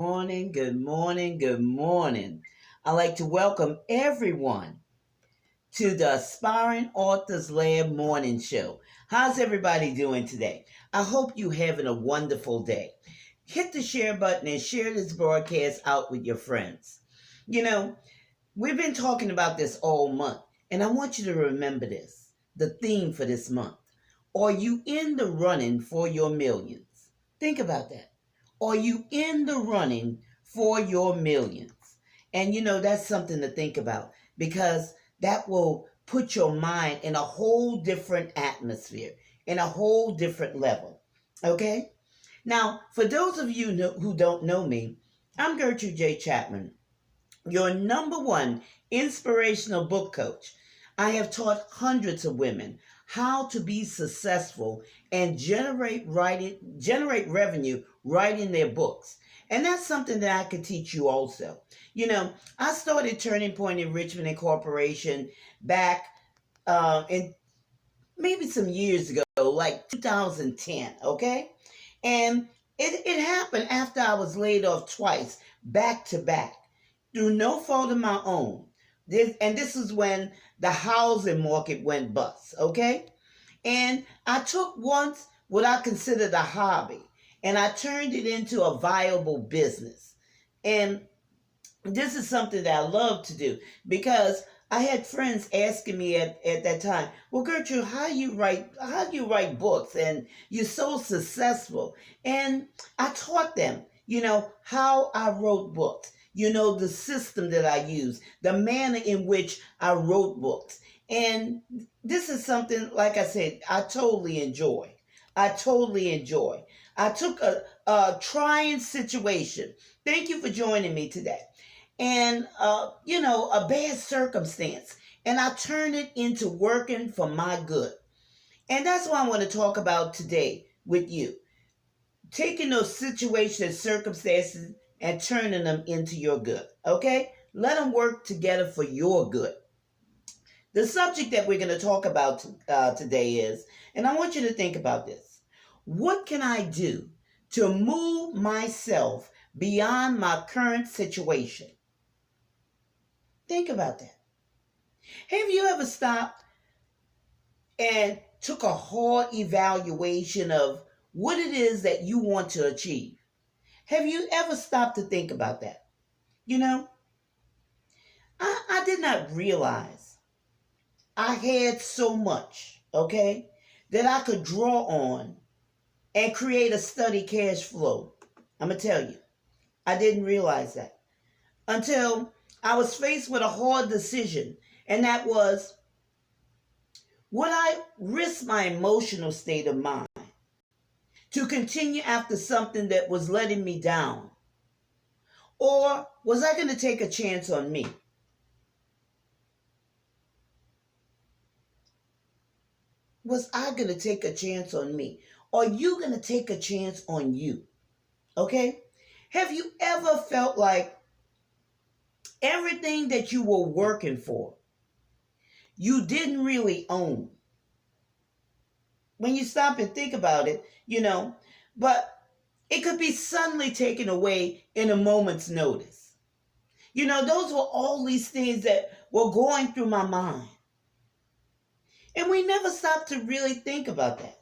Morning, good morning, good morning. I'd like to welcome everyone to the Aspiring Authors Lab Morning Show. How's everybody doing today? I hope you having a wonderful day. Hit the share button and share this broadcast out with your friends. You know, we've been talking about this all month, and I want you to remember this, the theme for this month. Are you in the running for your millions? Think about that. Are you in the running for your millions? And that's something to think about because that will put your mind in a whole different atmosphere, in a whole different level. Okay? Now, for those of you who don't know me, I'm Gertrude J. Chapman, your number one inspirational book coach. I have taught hundreds of women how to be successful and generate revenue writing their books. And that's something that I could teach you also. I started Turning Point Enrichment Incorporation back in maybe some years ago, like 2010, okay? And it happened after I was laid off twice, back to back, through no fault of my own. This is when the housing market went bust, okay? And I took once what I considered a hobby and I turned it into a viable business. And this is something that I love to do because I had friends asking me at that time, well, Gertrude, how do you write books and you're so successful? And I taught them, how I wrote books, the system that I use, the manner in which I wrote books. And this is something, like I said, I totally enjoy. I totally enjoy. I took a trying situation. Thank you for joining me today. And, a bad circumstance. And I turned it into working for my good. And that's what I want to talk about today with you. Taking those situations, circumstances, and turning them into your good. Okay? Let them work together for your good. The subject that we're going to talk about today is, and I want you to think about this. What can I do to move myself beyond my current situation? Think about that. Have you ever stopped and took a hard evaluation of what it is that you want to achieve? Have you ever stopped to think about that? I did not realize I had so much, okay, that I could draw on and create a study cash flow. I'm going to tell you, I didn't realize that until I was faced with a hard decision, and that was, would I risk my emotional state of mind to continue after something that was letting me down? Or was I going to take a chance on me? Was I going to take a chance on me? Are you going to take a chance on you? Okay? Have you ever felt like everything that you were working for, you didn't really own? When you stop and think about it, but it could be suddenly taken away in a moment's notice. Those were all these things that were going through my mind. And we never stop to really think about that.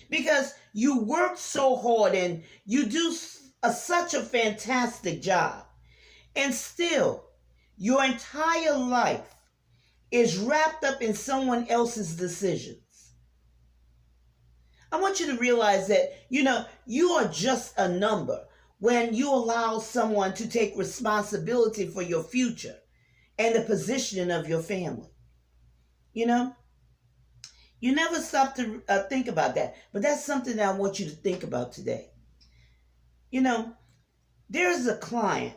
Because you work so hard and you do such a fantastic job. And still, your entire life is wrapped up in someone else's decisions. I want you to realize that, you are just a number when you allow someone to take responsibility for your future and the positioning of your family. You never stop to think about that. But that's something that I want you to think about today. There's a client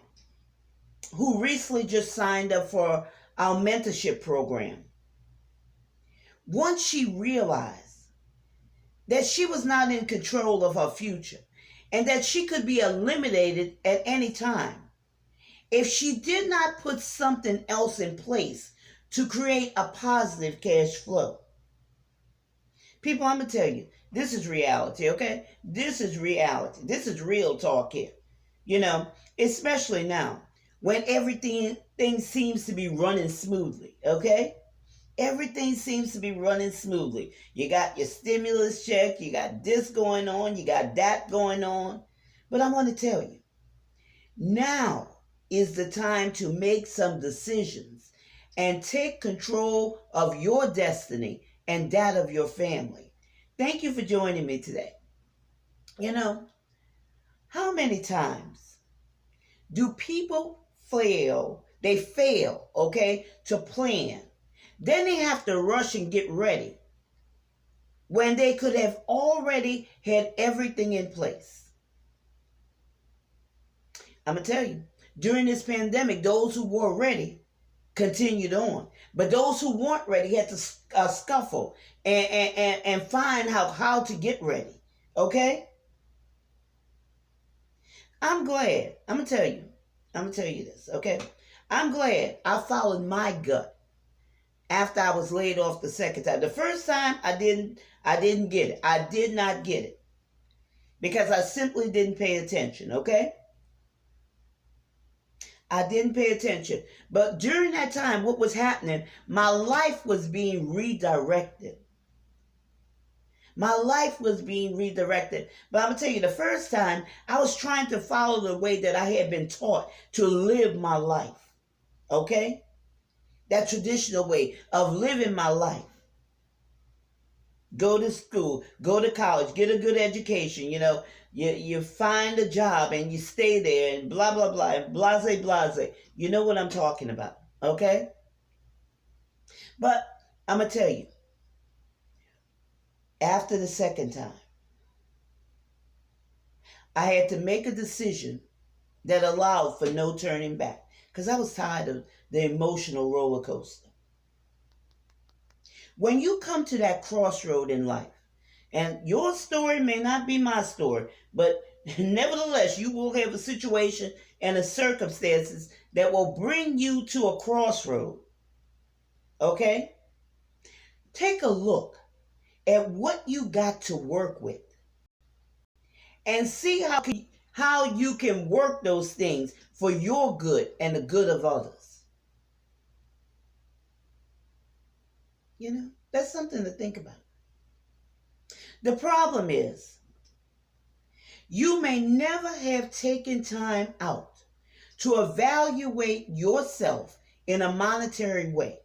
who recently just signed up for our mentorship program. Once she realized that she was not in control of her future and that she could be eliminated at any time if she did not put something else in place to create a positive cash flow. People, I'm going to tell you, this is reality, okay? This is reality. This is real talk here. You know, especially now when everything things seems to be running smoothly, okay? Everything seems to be running smoothly. You got your stimulus check, you got this going on, you got that going on. But I want to tell you, now is the time to make some decisions and take control of your destiny and that of your family. Thank you for joining me today. You know, how many times do people fail? They fail, okay, to plan. Then they have to rush and get ready when they could have already had everything in place. I'm going to tell you, during this pandemic, those who were ready continued on. But those who weren't ready had to scuffle and find out how to get ready. Okay? I'm glad. I'm going to tell you this. Okay? I'm glad I followed my gut after I was laid off the second time. The first time I didn't get it. I did not get it because I simply didn't pay attention, okay? I didn't pay attention. But during that time, what was happening, my life was being redirected. My life was being redirected. But I'm going to tell you, the first time, I was trying to follow the way that I had been taught to live my life. Okay? That traditional way of living my life. Go to school, go to college, get a good education, you find a job and you stay there and blah, blah, blah, and blase, blase. You know what I'm talking about, okay? But I'm going to tell you, after the second time, I had to make a decision that allowed for no turning back because I was tired of the emotional roller coaster. When you come to that crossroad in life, and your story may not be my story, but nevertheless, you will have a situation and a circumstances that will bring you to a crossroad. Okay? Take a look at what you got to work with and see how you can work those things for your good and the good of others. That's something to think about. The problem is, you may never have taken time out to evaluate yourself in a monetary way.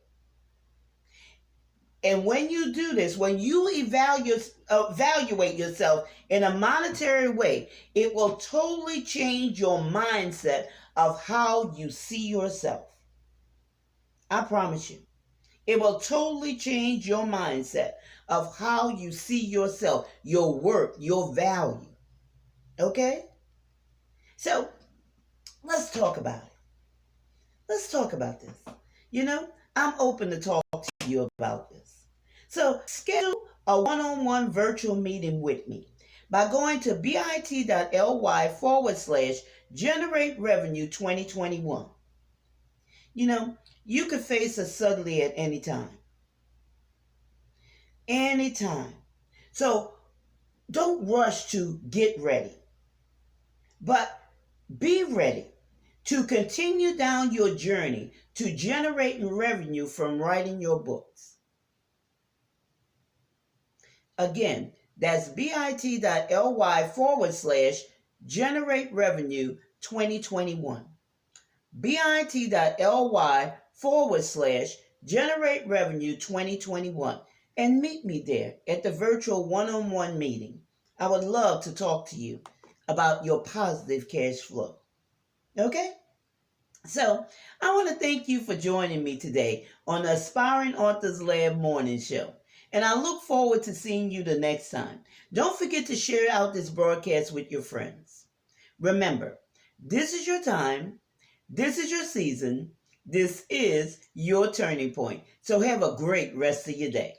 And when you do this, when you evaluate yourself in a monetary way, it will totally change your mindset of how you see yourself. I promise you. It will totally change your mindset of how you see yourself, your worth, your value. Okay? So, let's talk about it. Let's talk about this. I'm open to talk to you about this. So, schedule a one-on-one virtual meeting with me by going to bit.ly/generate revenue 2021. You could face us suddenly at any time. Anytime. So don't rush to get ready, but be ready to continue down your journey to generating revenue from writing your books. Again, that's bit.ly/generate revenue 2021. bit.ly/generate revenue 2021 and meet me there at the virtual one-on-one meeting. I would love to talk to you about your positive cash flow. Okay? So, I want to thank you for joining me today on the Aspiring Authors Lab Morning Show. And I look forward to seeing you the next time. Don't forget to share out this broadcast with your friends. Remember, this is your time. This is your season. This is your turning point. So have a great rest of your day.